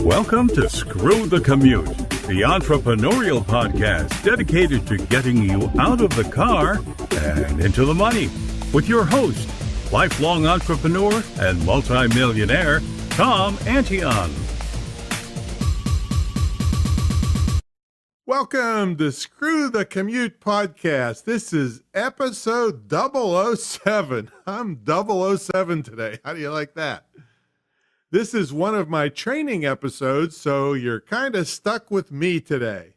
Welcome to Screw the Commute, the entrepreneurial podcast dedicated to getting you out of the car and into the money. With your host, lifelong entrepreneur and multimillionaire, Tom Antion. Welcome to Screw the Commute podcast. This is episode 007. I'm 007 today. How do you like that? This is one of my training episodes, so you're kind of stuck with me today.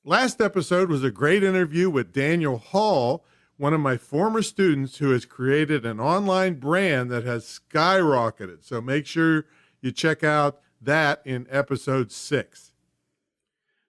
Last episode was a great interview with Daniel Hall, one of my former students who has created an online brand that has skyrocketed. So make sure you check out that in episode 6.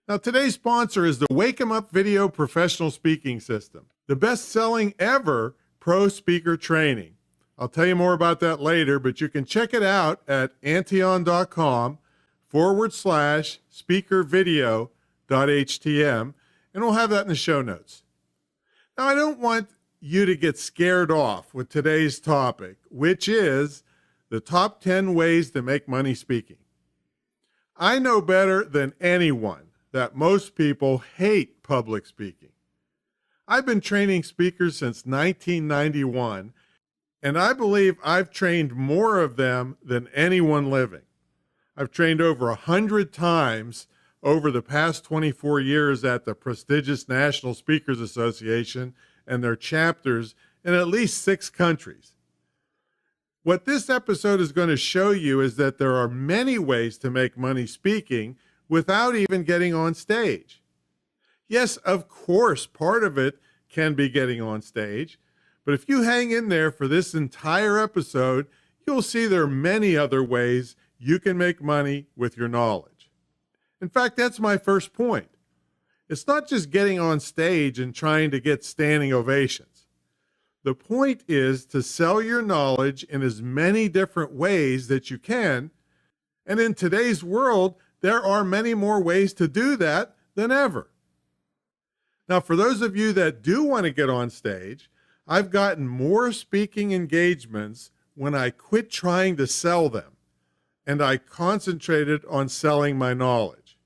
Now, today's sponsor is the Wake 'em Up Video Professional Speaking System, the best-selling ever pro speaker training. I'll tell you more about that later, but you can check it out at antion.com/speakervideo.htm, and we'll have that in the show notes. Now, I don't want you to get scared off with today's topic, which is the top 10 ways to make money speaking. I know better than anyone that most people hate public speaking. I've been training speakers since 1991, and I believe I've trained more of them than anyone living. I've trained over 100 times over the past 24 years at the prestigious National Speakers Association and their chapters in at least 6 countries. What this episode is going to show you is that there are many ways to make money speaking without even getting on stage. Yes, of course, part of it can be getting on stage, but if you hang in there for this entire episode, you'll see there are many other ways you can make money with your knowledge. In fact, that's my first point. It's not just getting on stage and trying to get standing ovations. The point is to sell your knowledge in as many different ways that you can, and in today's world, there are many more ways to do that than ever. Now, for those of you that do want to get on stage, I've gotten more speaking engagements when I quit trying to sell them, and I concentrated on selling my knowledge.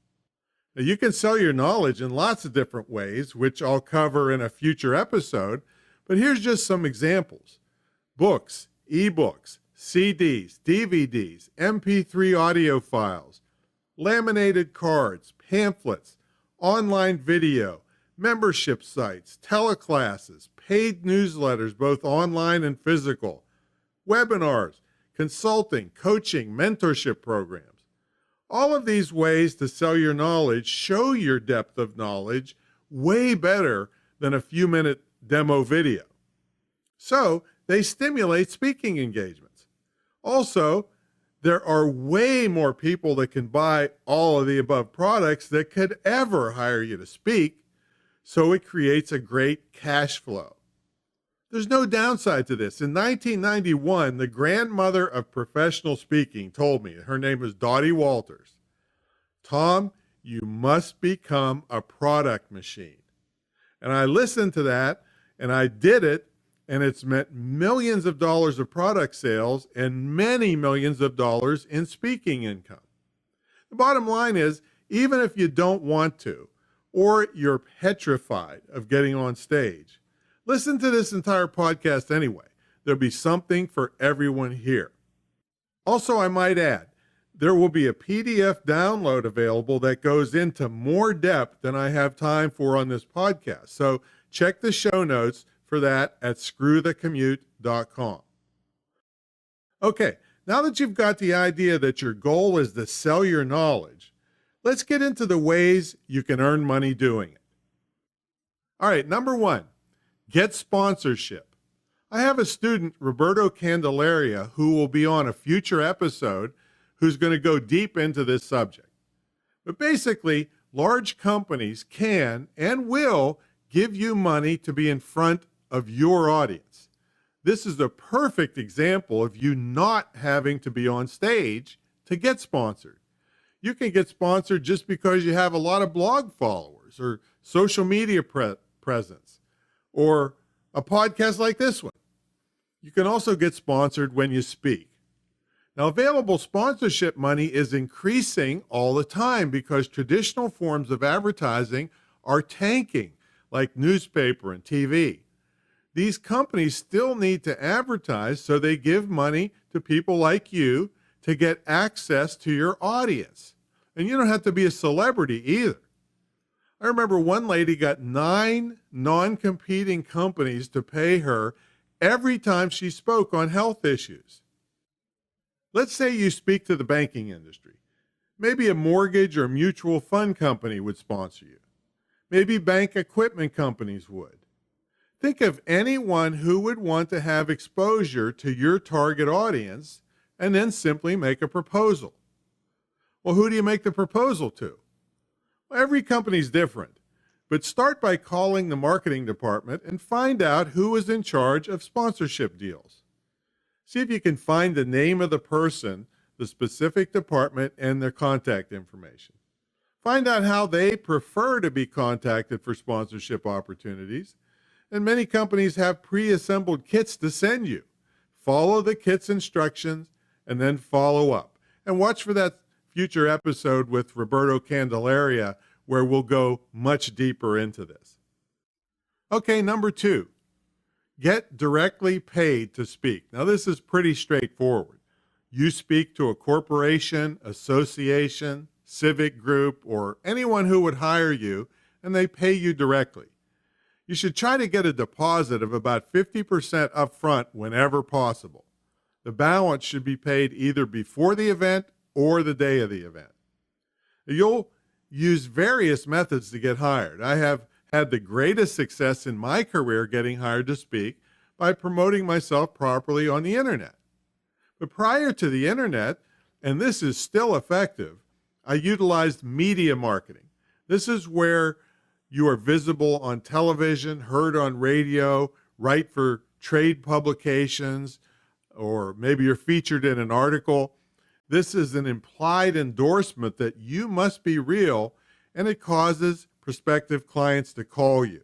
Now, you can sell your knowledge in lots of different ways, which I'll cover in a future episode, but here's just some examples. Books, ebooks, CDs, DVDs, MP3 audio files, laminated cards, pamphlets, online video, membership sites, teleclasses, paid newsletters, both online and physical, webinars, consulting, coaching, mentorship programs. All of these ways to sell your knowledge show your depth of knowledge way better than a few-minute demo video. So they stimulate speaking engagements. Also, there are way more people that can buy all of the above products that could ever hire you to speak, so it creates a great cash flow. There's no downside to this. In 1991, the grandmother of professional speaking told me, her name was Dottie Walters, "Tom, you must become a product machine." And I listened to that, and I did it, and it's meant millions of dollars of product sales and many millions of dollars in speaking income. The bottom line is, even if you don't want to, or you're petrified of getting on stage, listen to this entire podcast anyway. There'll be something for everyone here. Also, I might add, there will be a PDF download available that goes into more depth than I have time for on this podcast. So check the show notes for that at screwthecommute.com. Okay, now that you've got the idea that your goal is to sell your knowledge, let's get into the ways you can earn money doing it. All right, number 1, get sponsorship. I have a student, Roberto Candelaria, who will be on a future episode, who's going to go deep into this subject. But basically, large companies can and will give you money to be in front of your audience. This is a perfect example of you not having to be on stage to get sponsored. You can get sponsored just because you have a lot of blog followers or social media presence or a podcast like this one. You can also get sponsored when you speak. Now, available sponsorship money is increasing all the time because traditional forms of advertising are tanking, like newspaper and TV. These companies still need to advertise, so they give money to people like you to get access to your audience. And you don't have to be a celebrity either. I remember one lady got 9 non-competing companies to pay her every time she spoke on health issues. Let's say you speak to the banking industry. Maybe a mortgage or mutual fund company would sponsor you. Maybe bank equipment companies would. Think of anyone who would want to have exposure to your target audience and then simply make a proposal. Well, who do you make the proposal to? Well, every company's different, but start by calling the marketing department and find out who is in charge of sponsorship deals. See if you can find the name of the person, the specific department, and their contact information. Find out how they prefer to be contacted for sponsorship opportunities. And many companies have pre-assembled kits to send you. Follow the kit's instructions and then follow up. And watch for that future episode with Roberto Candelaria where we'll go much deeper into this. Okay, number 2, get directly paid to speak. Now, this is pretty straightforward. You speak to a corporation, association, civic group, or anyone who would hire you, and they pay you directly. You should try to get a deposit of about 50% up front whenever possible. The balance should be paid either before the event or the day of the event. You'll use various methods to get hired. I have had the greatest success in my career getting hired to speak by promoting myself properly on the internet. But prior to the internet, and this is still effective, I utilized media marketing. This is where you are visible on television, heard on radio, write for trade publications, or maybe you're featured in an article. This is an implied endorsement that you must be real, and it causes prospective clients to call you.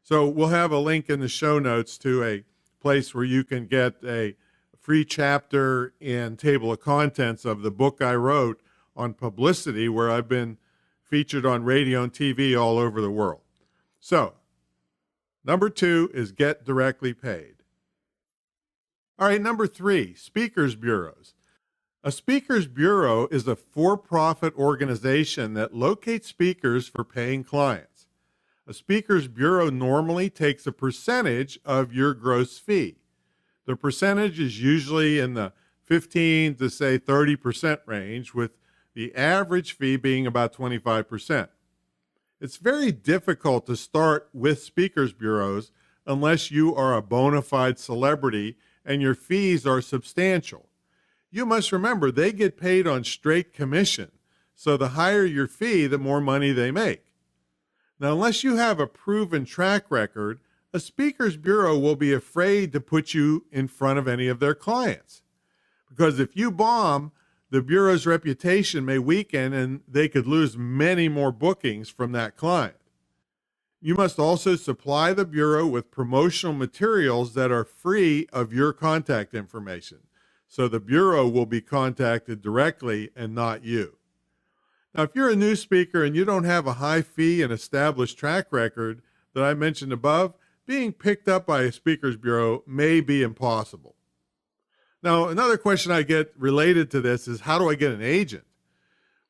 So we'll have a link in the show notes to a place where you can get a free chapter and table of contents of the book I wrote on publicity, where I've been featured on radio and TV all over the world. So, number 2 is get directly paid. All right, number 3, speakers bureaus. A speakers bureau is a for-profit organization that locates speakers for paying clients. A speakers bureau normally takes a percentage of your gross fee. The percentage is usually in the 15 to say 30% range, with the average fee being about 25%. It's very difficult to start with speakers bureaus unless you are a bona fide celebrity and your fees are substantial. You must remember they get paid on straight commission, so the higher your fee, the more money they make. Now, unless you have a proven track record, a speakers bureau will be afraid to put you in front of any of their clients. Because if you bomb, the bureau's reputation may weaken and they could lose many more bookings from that client. You must also supply the bureau with promotional materials that are free of your contact information, so the bureau will be contacted directly and not you. Now, if you're a new speaker and you don't have a high fee and established track record that I mentioned above, being picked up by a speakers bureau may be impossible. Now, another question I get related to this is, how do I get an agent?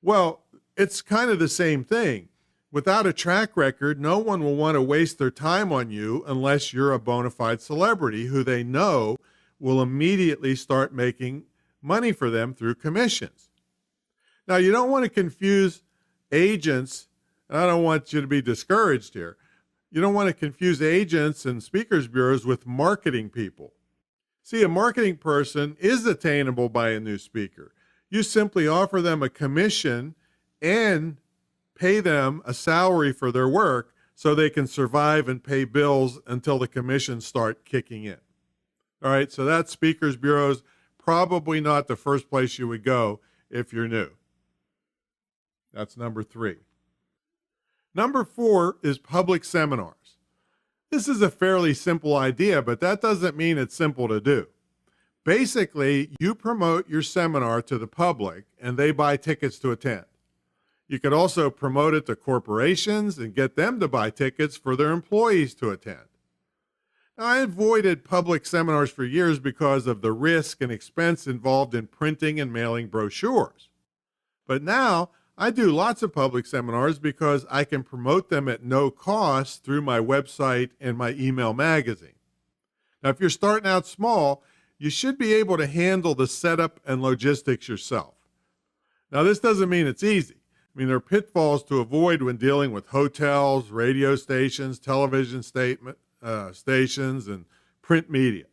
Well, it's kind of the same thing. Without a track record, no one will want to waste their time on you unless you're a bona fide celebrity who they know will immediately start making money for them through commissions. Now, you don't want to confuse agents, and I don't want you to be discouraged here. You don't want to confuse agents and speakers bureaus with marketing people. See, a marketing person is attainable by a new speaker. You simply offer them a commission and pay them a salary for their work so they can survive and pay bills until the commissions start kicking in. All right, so that's speakers bureaus, probably not the first place you would go if you're new. That's number 3. Number 4 is public seminars. This is a fairly simple idea, but that doesn't mean it's simple to do. Basically, you promote your seminar to the public and they buy tickets to attend. You could also promote it to corporations and get them to buy tickets for their employees to attend. Now, I avoided public seminars for years because of the risk and expense involved in printing and mailing brochures. But now I do lots of public seminars because I can promote them at no cost through my website and my email magazine. Now, if you're starting out small, you should be able to handle the setup and logistics yourself. Now, this doesn't mean it's easy. I mean, there are pitfalls to avoid when dealing with hotels, radio stations, television stations, and print media.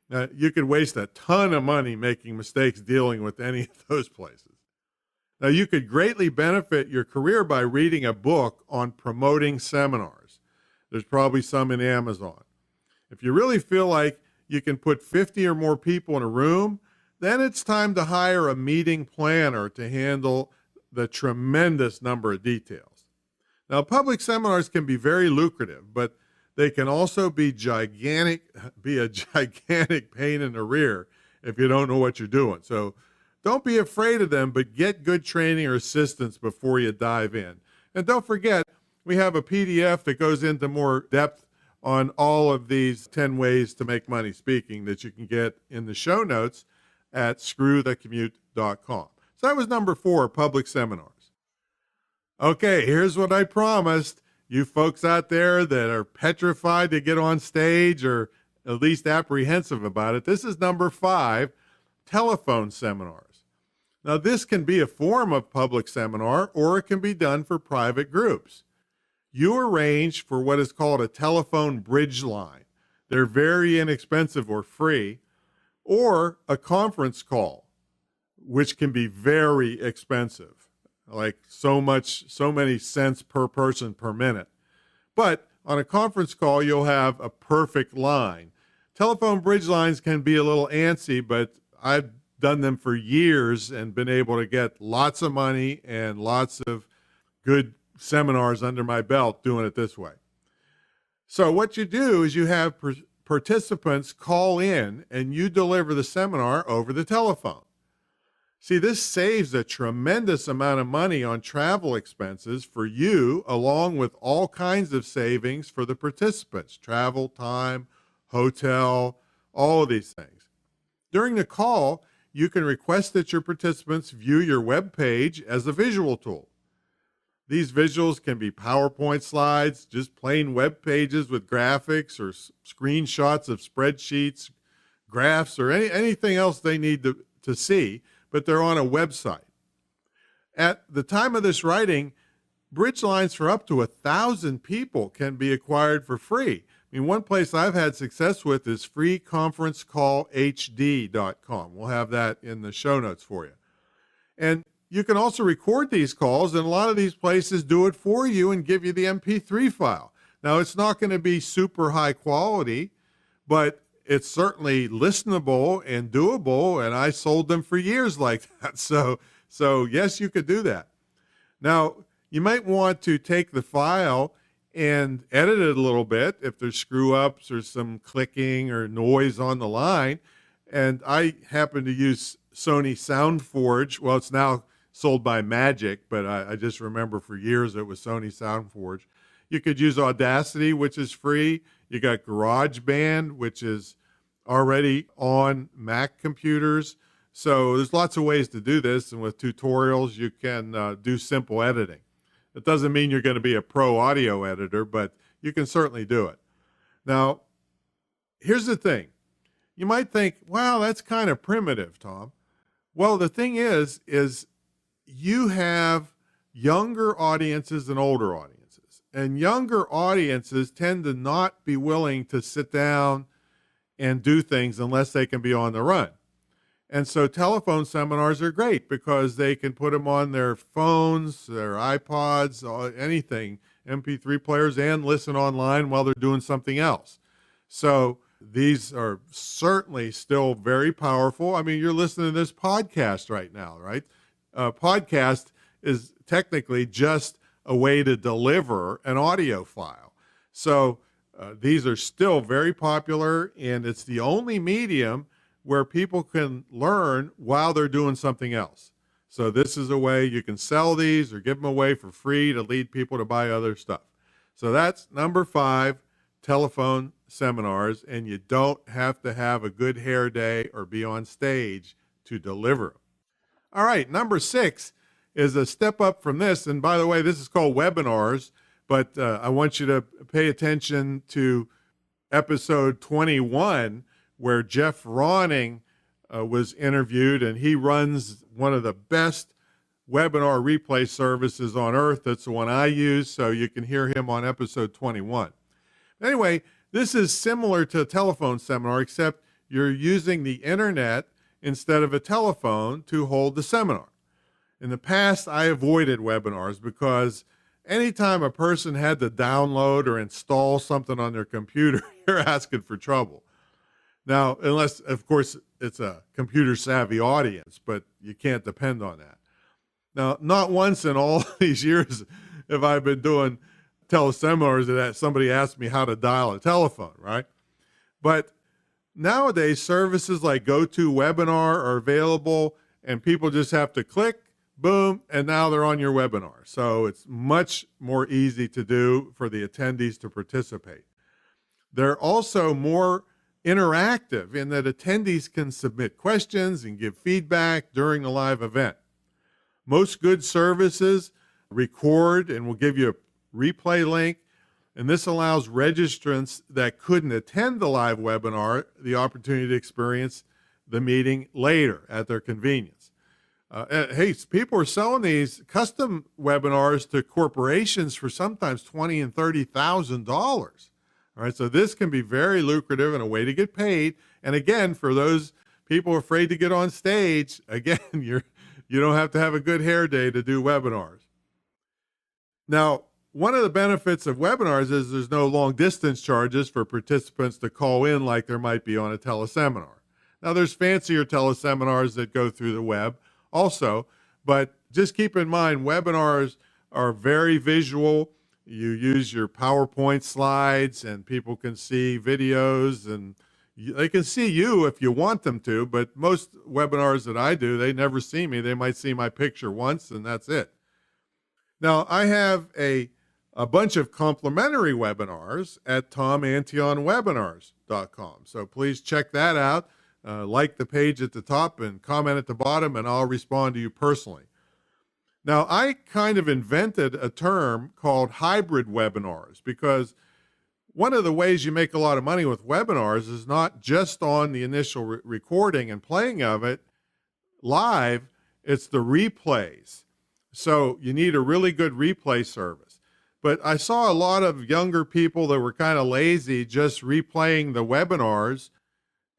Now, you could waste a ton of money making mistakes dealing with any of those places. Now, you could greatly benefit your career by reading a book on promoting seminars. There's probably some in Amazon. If you really feel like you can put 50 or more people in a room, then it's time to hire a meeting planner to handle the tremendous number of details. Now, public seminars can be very lucrative, but they can also be a gigantic pain in the rear if you don't know what you're doing. So don't be afraid of them, but get good training or assistance before you dive in. And don't forget, we have a PDF that goes into more depth on all of these 10 ways to make money speaking that you can get in the show notes at screwthecommute.com. So that was number 4, public seminars. Okay, here's what I promised. You folks out there that are petrified to get on stage or at least apprehensive about it, this is number 5, telephone seminars. Now, this can be a form of public seminar or it can be done for private groups. You arrange for what is called a telephone bridge line. They're very inexpensive or free, or a conference call, which can be very expensive, like so many cents per person per minute. But on a conference call, you'll have a perfect line. Telephone bridge lines can be a little antsy, but I've done them for years and been able to get lots of money and lots of good seminars under my belt doing it this way. So what you do is you have participants call in and you deliver the seminar over the telephone. See, this saves a tremendous amount of money on travel expenses for you, along with all kinds of savings for the participants, travel, time, hotel, all of these things. During the call, you can request that your participants view your web page as a visual tool. These visuals can be PowerPoint slides, just plain web pages with graphics or screenshots of spreadsheets, graphs, or anything else they need to see, but they're on a website. At the time of this writing, bridge lines for up to 1,000 people can be acquired for free. I mean, one place I've had success with is freeconferencecallhd.com. We'll have that in the show notes for you. And you can also record these calls, and a lot of these places do it for you and give you the MP3 file. Now, it's not going to be super high quality, but it's certainly listenable and doable, and I sold them for years like that. So yes, you could do that. Now, you might want to take the file and edit it a little bit if there's screw-ups or some clicking or noise on the line. And I happen to use Sony SoundForge. Well, it's now sold by Magic, but I just remember for years it was Sony SoundForge. You could use Audacity, which is free. You got GarageBand, which is already on Mac computers. So there's lots of ways to do this, and with tutorials, you can do simple editing. It doesn't mean you're going to be a pro audio editor, but you can certainly do it. Now, here's the thing. You might think, wow, that's kind of primitive, Tom. Well, the thing is you have younger audiences and older audiences. And younger audiences tend to not be willing to sit down and do things unless they can be on the run. And so telephone seminars are great because they can put them on their phones, their iPods, anything, MP3 players, and listen online while they're doing something else. So these are certainly still very powerful. I mean, you're listening to this podcast right now, right? Podcast is technically just a way to deliver an audio file. So these are still very popular, and it's the only medium where people can learn while they're doing something else. So this is a way you can sell these or give them away for free to lead people to buy other stuff. So that's number 5, telephone seminars, and you don't have to have a good hair day or be on stage to deliver them. All right, number 6 is a step up from this. And by the way, this is called webinars, but I want you to pay attention to episode 21, where Jeff Ronning was interviewed, and he runs one of the best webinar replay services on earth. That's the one I use, so you can hear him on episode 21. Anyway, this is similar to a telephone seminar, except you're using the internet instead of a telephone to hold the seminar. In the past, I avoided webinars because anytime a person had to download or install something on their computer, you're asking for trouble. Now, unless, of course, it's a computer-savvy audience, but you can't depend on that. Now, not once in all these years have I been doing teleseminars that somebody asked me how to dial a telephone, right? But nowadays, services like GoToWebinar are available, and people just have to click, boom, and now they're on your webinar. So it's much more easy to do for the attendees to participate. They're also more interactive in that attendees can submit questions and give feedback during the live event. Most good services record and will give you a replay link, and this allows registrants that couldn't attend the live webinar the opportunity to experience the meeting later at their convenience. Hey, people are selling these custom webinars to corporations for sometimes $20,000 and $30,000. All right, so this can be very lucrative and a way to get paid. And again, for those people afraid to get on stage, again, you don't have to have a good hair day to do webinars. Now, one of the benefits of webinars is there's no long distance charges for participants to call in like there might be on a teleseminar. Now, there's fancier teleseminars that go through the web also, but just keep in mind, webinars are very visual. You use your PowerPoint slides, and people can see videos, and they can see you if you want them to, but most webinars that I do, they never see me. They might see my picture once, and that's it. Now, I have a bunch of complimentary webinars at tomantionwebinars.com, so please check that out. Like the page at the top and comment at the bottom, and I'll respond to you personally. Now, I kind of invented a term called hybrid webinars, because one of the ways you make a lot of money with webinars is not just on the initial recording and playing of it live, it's the replays. So you need a really good replay service. But I saw a lot of younger people that were kind of lazy just replaying the webinars,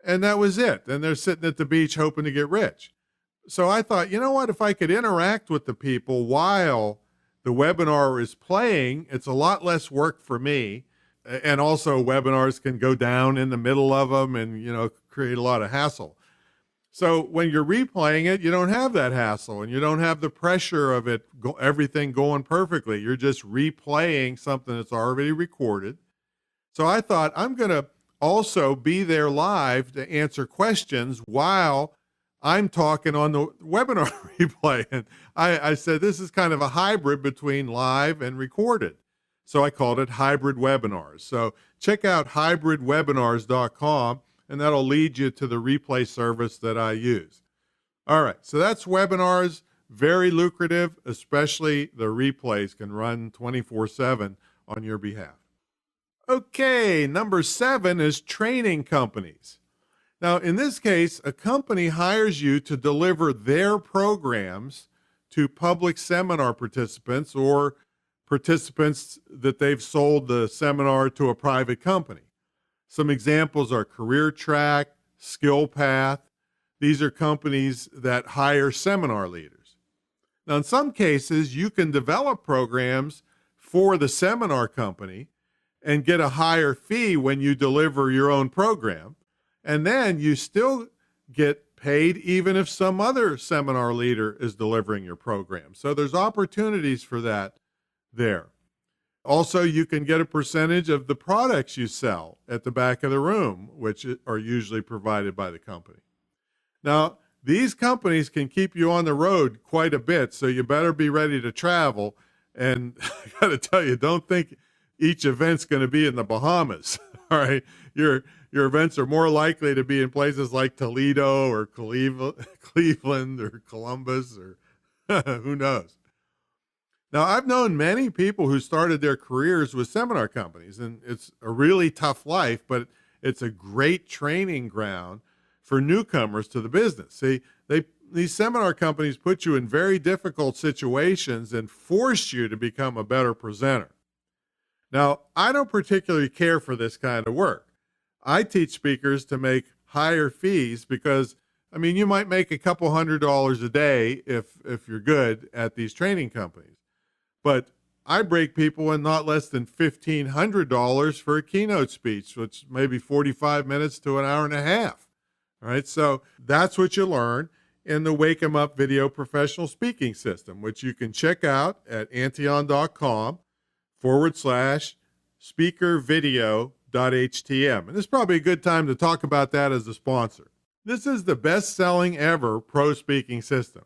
and that was it. And they're sitting at the beach hoping to get rich. So I thought, you know what, if I could interact with the people while the webinar is playing, it's a lot less work for me. And also webinars can go down in the middle of them and, create a lot of hassle. So when you're replaying it, you don't have that hassle, and you don't have the pressure of everything going perfectly. You're just replaying something that's already recorded. So I thought, I'm going to also be there live to answer questions while I'm talking on the webinar replay. And I said, this is kind of a hybrid between live and recorded. So I called it hybrid webinars. So check out hybridwebinars.com, and that'll lead you to the replay service that I use. All right, so that's webinars, very lucrative, especially the replays can run 24/7 on your behalf. Okay, number 7 is training companies. Now, in this case, a company hires you to deliver their programs to public seminar participants or participants that they've sold the seminar to a private company. Some examples are Career Track, Skill Path. These are companies that hire seminar leaders. Now, in some cases, you can develop programs for the seminar company and get a higher fee when you deliver your own program. And then you still get paid even if some other seminar leader is delivering your program. So there's opportunities for that there. Also, you can get a percentage of the products you sell at the back of the room, which are usually provided by the company. Now, these companies can keep you on the road quite a bit, so you better be ready to travel. And I got to tell you, don't think each event's going to be in the Bahamas. All right. Your events are more likely to be in places like Toledo or Cleveland or Columbus or who knows. Now, I've known many people who started their careers with seminar companies, and it's a really tough life, but it's a great training ground for newcomers to the business. See, these seminar companies put you in very difficult situations and force you to become a better presenter. Now, I don't particularly care for this kind of work. I teach speakers to make higher fees because, I mean, you might make a couple $100s a day if you're good at these training companies. But I break people in not less than $1,500 for a keynote speech, which may be 45 minutes to an hour and a half. All right, so that's what you learn in the Wake 'em Up Video Professional Speaking System, which you can check out at antion.com/speakervideo.htm. And this is probably a good time to talk about that as a sponsor. This is the best-selling ever pro speaking system.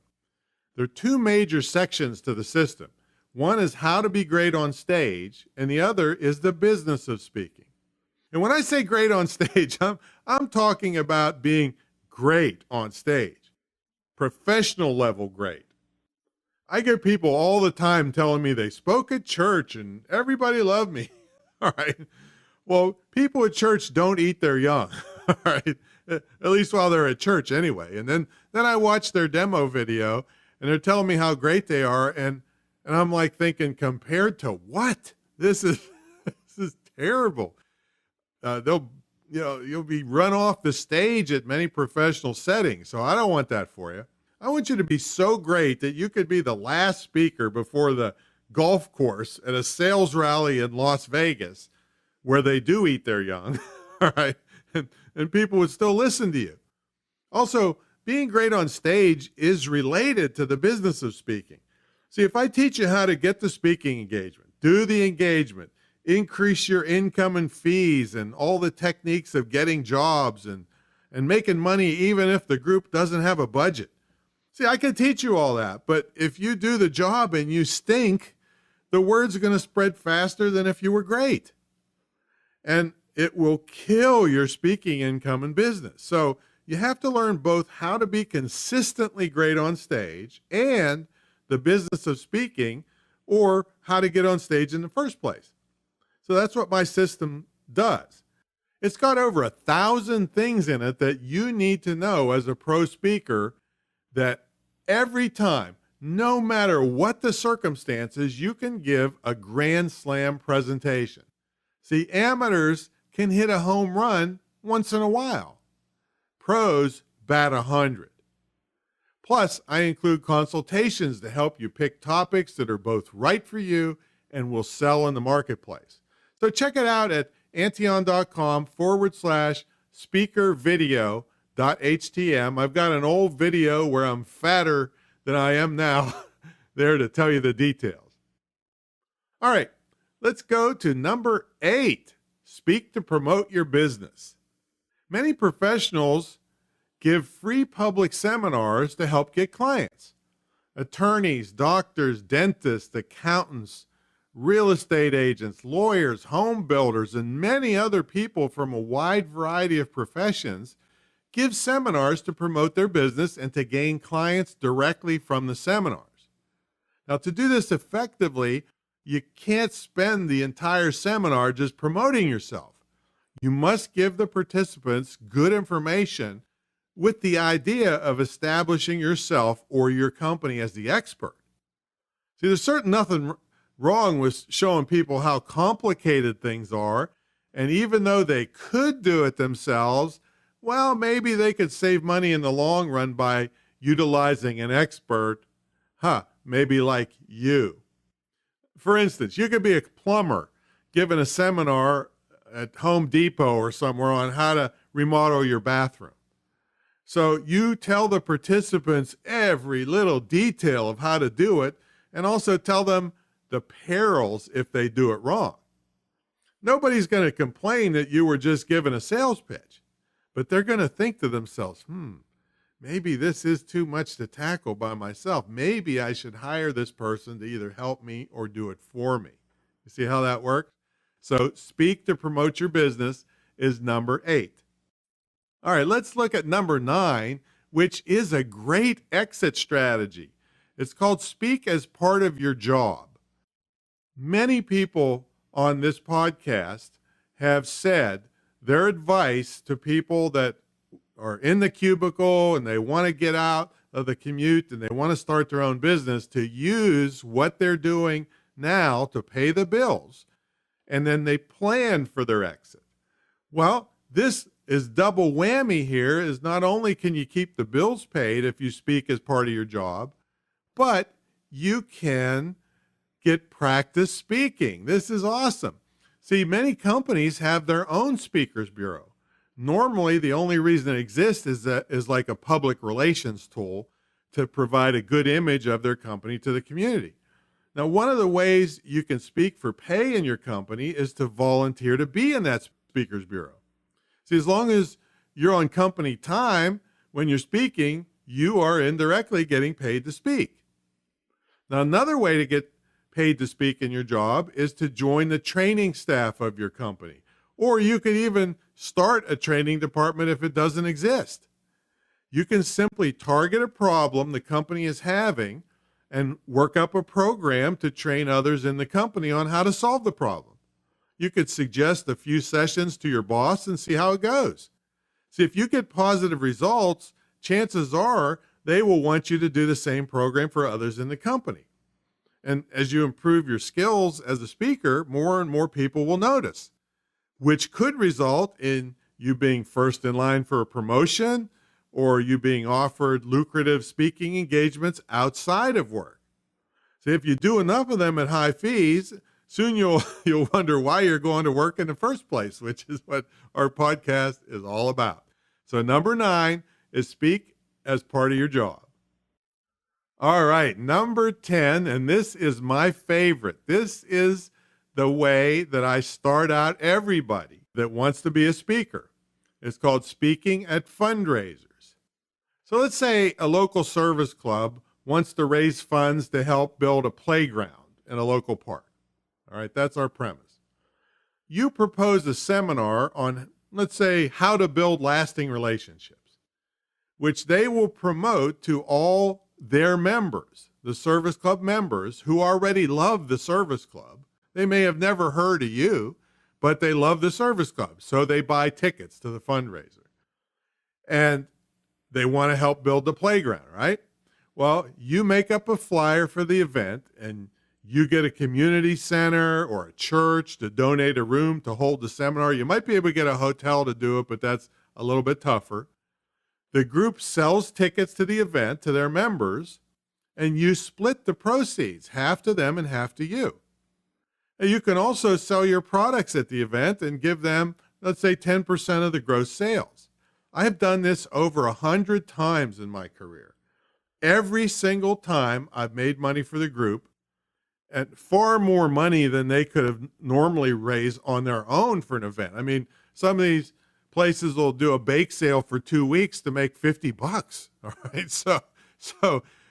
There are two major sections to the system. One is how to be great on stage, and the other is the business of speaking. And when I say great on stage, I'm talking about being great on stage, professional level great. I get people all the time telling me they spoke at church and everybody loved me. All right. Well, people at church don't eat their young. All right. At least while they're at church anyway. And then I watch their demo video and they're telling me how great they are. And I'm like thinking, compared to what? This is terrible. You'll be run off the stage at many professional settings. So I don't want that for you. I want you to be so great that you could be the last speaker before the golf course at a sales rally in Las Vegas where they do eat their young, all right? And people would still listen to you. Also, being great on stage is related to the business of speaking. See, if I teach you how to get the speaking engagement, do the engagement, increase your income and fees and all the techniques of getting jobs and making money even if the group doesn't have a budget. See, I can teach you all that, but if you do the job and you stink, the word's are going to spread faster than if you were great. And it will kill your speaking income and business. So you have to learn both how to be consistently great on stage and the business of speaking, or how to get on stage in the first place. So that's what my system does. It's got over 1,000 things in it that you need to know as a pro speaker, that every time, no matter what the circumstances, you can give a grand slam presentation. See, amateurs can hit a home run once in a while. Pros bat 100. Plus, I include consultations to help you pick topics that are both right for you and will sell in the marketplace. So check it out at antion.com/speakervideo.htm. I've got an old video where I'm fatter than I am now there to tell you the details. All right, let's go to number 8. Speak to promote your business. Many professionals give free public seminars to help get clients. Attorneys, doctors, dentists, accountants, real estate agents, lawyers, home builders, and many other people from a wide variety of professions give seminars to promote their business and to gain clients directly from the seminars. Now, to do this effectively, you can't spend the entire seminar just promoting yourself. You must give the participants good information with the idea of establishing yourself or your company as the expert. See, there's certainly nothing wrong with showing people how complicated things are, and even though they could do it themselves, well, maybe they could save money in the long run by utilizing an expert, maybe like you. For instance, you could be a plumber giving a seminar at Home Depot or somewhere on how to remodel your bathroom. So you tell the participants every little detail of how to do it, and also tell them the perils if they do it wrong. Nobody's going to complain that you were just given a sales pitch, but they're going to think to themselves, maybe this is too much to tackle by myself. Maybe I should hire this person to either help me or do it for me. You see how that works? So speak to promote your business is number 8. All right, let's look at number 9, which is a great exit strategy. It's called speak as part of your job. Many people on this podcast have said their advice to people that are in the cubicle and they want to get out of the commute and they want to start their own business to use what they're doing now to pay the bills, and then they plan for their exit. Well, this is double whammy here, is not only can you keep the bills paid if you speak as part of your job, but you can get practice speaking. This is awesome. See, many companies have their own speakers bureau. Normally, the only reason it exists is like a public relations tool to provide a good image of their company to the community. Now, one of the ways you can speak for pay in your company is to volunteer to be in that speakers bureau. See, as long as you're on company time, when you're speaking, you are indirectly getting paid to speak. Now, another way to get paid to speak in your job is to join the training staff of your company. Or you could even start a training department if it doesn't exist. You can simply target a problem the company is having and work up a program to train others in the company on how to solve the problem. You could suggest a few sessions to your boss and see how it goes. See, if you get positive results, chances are they will want you to do the same program for others in the company. And as you improve your skills as a speaker, more and more people will notice, which could result in you being first in line for a promotion or you being offered lucrative speaking engagements outside of work. See, if you do enough of them at high fees, soon you'll wonder why you're going to work in the first place, which is what our podcast is all about. So number 9 is speak as part of your job. All right, number 10, and this is my favorite. This is the way that I start out everybody that wants to be a speaker. It's called speaking at fundraisers. So let's say a local service club wants to raise funds to help build a playground in a local park. All right, that's our premise. You propose a seminar on, let's say, how to build lasting relationships, which they will promote to all their members, the service club members who already love the service club. They may have never heard of you, but they love the service club, so they buy tickets to the fundraiser. And they want to help build the playground, right? Well, you make up a flyer for the event, and you get a community center or a church to donate a room to hold the seminar. You might be able to get a hotel to do it, but that's a little bit tougher. The group sells tickets to the event to their members, and you split the proceeds, half to them and half to you. And you can also sell your products at the event and give them, let's say, 10% of the gross sales. I have done this over 100 times in my career. Every single time I've made money for the group, and far more money than they could have normally raised on their own for an event. I mean, some of these places will do a bake sale for 2 weeks to make $50. All right, so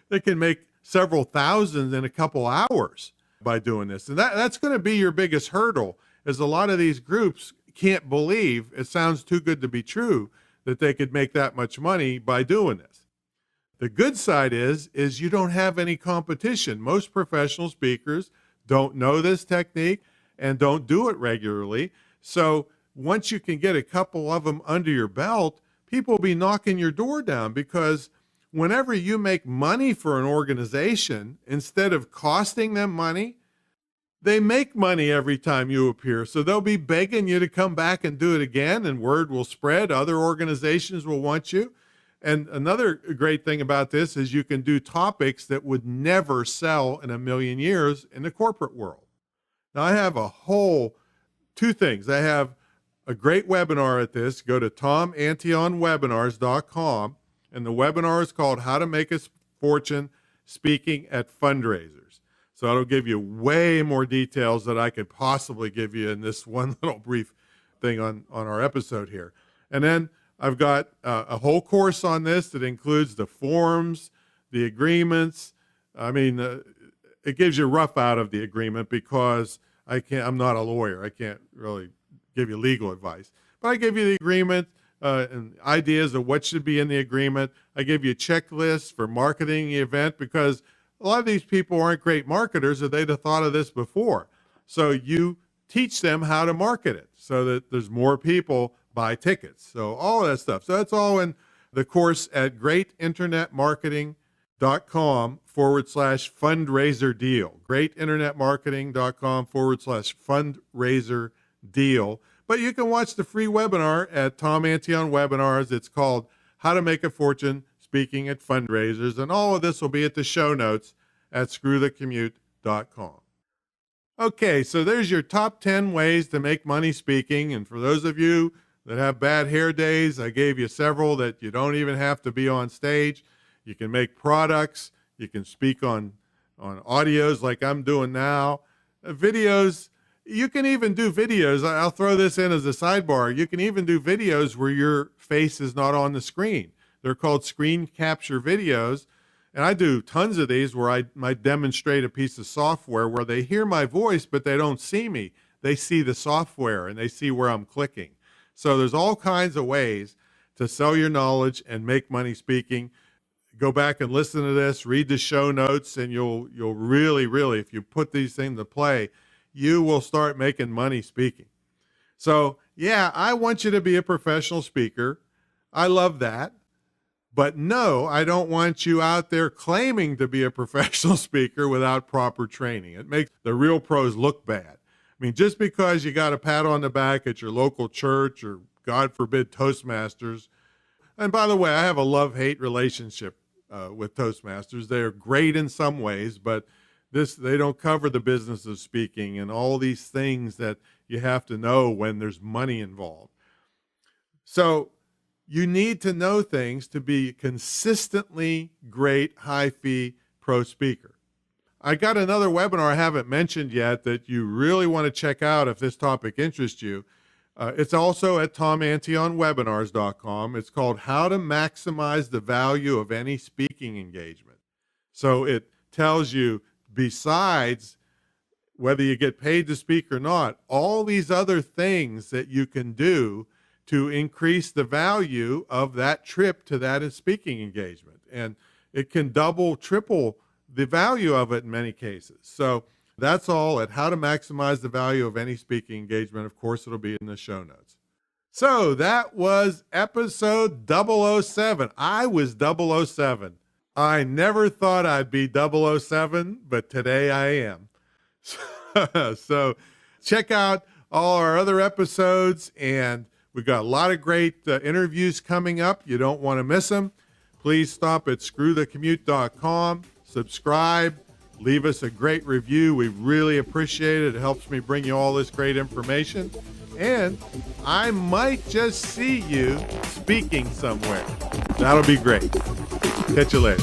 they can make several thousands in a couple hours by doing this, and that's going to be your biggest hurdle. Is a lot of these groups can't believe, it sounds too good to be true, that they could make that much money by doing this. The good side is you don't have any competition. Most professional speakers don't know this technique and don't do it regularly. So once you can get a couple of them under your belt, people will be knocking your door down, because whenever you make money for an organization, instead of costing them money, they make money every time you appear. So they'll be begging you to come back and do it again, and word will spread. Other organizations will want you. And another great thing about this is you can do topics that would never sell in a million years in the corporate world. Now, I have two things. I have a great webinar at this. Go to tomantionwebinars.com, and the webinar is called How to Make a Fortune Speaking at Fundraisers. So it'll give you way more details than I could possibly give you in this one little brief thing on our episode here. And then I've got a whole course on this that includes the forms, the agreements. I mean, it gives you a rough out of the agreement because I'm not a lawyer. I can't really give you legal advice. But I give you the agreement and ideas of what should be in the agreement. I give you a checklist for marketing the event because a lot of these people aren't great marketers or they'd have thought of this before. So you teach them how to market it so that there's more people buy tickets. So all of that stuff. So that's all in the course at greatinternetmarketing.com/fundraiser deal. greatinternetmarketing.com/fundraiser deal. But you can watch the free webinar at Tom Antion Webinars. It's called How to Make a Fortune Speaking at Fundraisers. And all of this will be at the show notes at screwthecommute.com. Okay, so there's your top 10 ways to make money speaking. And for those of you that have bad hair days, I gave you several that you don't even have to be on stage. You can make products. You can speak on audios like I'm doing now. Videos, you can even do videos. I'll throw this in as a sidebar. You can even do videos where your face is not on the screen. They're called screen capture videos. And I do tons of these where I might demonstrate a piece of software where they hear my voice, but they don't see me. They see the software and they see where I'm clicking. So there's all kinds of ways to sell your knowledge and make money speaking. Go back and listen to this, read the show notes, and you'll really, if you put these things to play, you will start making money speaking. So yeah, I want you to be a professional speaker. I love that. But no, I don't want you out there claiming to be a professional speaker without proper training. It makes the real pros look bad. I mean, just because you got a pat on the back at your local church or, God forbid, Toastmasters. And by the way, I have a love-hate relationship with Toastmasters. They're great in some ways, but they don't cover the business of speaking and all these things that you have to know when there's money involved. So you need to know things to be consistently great, high-fee pro speaker. I got another webinar I haven't mentioned yet that you really want to check out if this topic interests you. It's also at tomantionwebinars.com. It's called How to Maximize the Value of Any Speaking Engagement. So it tells you, besides whether you get paid to speak or not, all these other things that you can do to increase the value of that trip to that speaking engagement. And it can double, triple the value of it in many cases. So that's all at How to Maximize the Value of Any Speaking Engagement. Of course, it'll be in the show notes. So that was episode 007. I was 007. I never thought I'd be 007, but today I am. So check out all our other episodes, and we've got a lot of great interviews coming up. You don't want to miss them. Please stop at screwthecommute.com, subscribe, leave us a great review. We really appreciate it. It helps me bring you all this great information. And I might just see you speaking somewhere. That'll be great. Catch you later.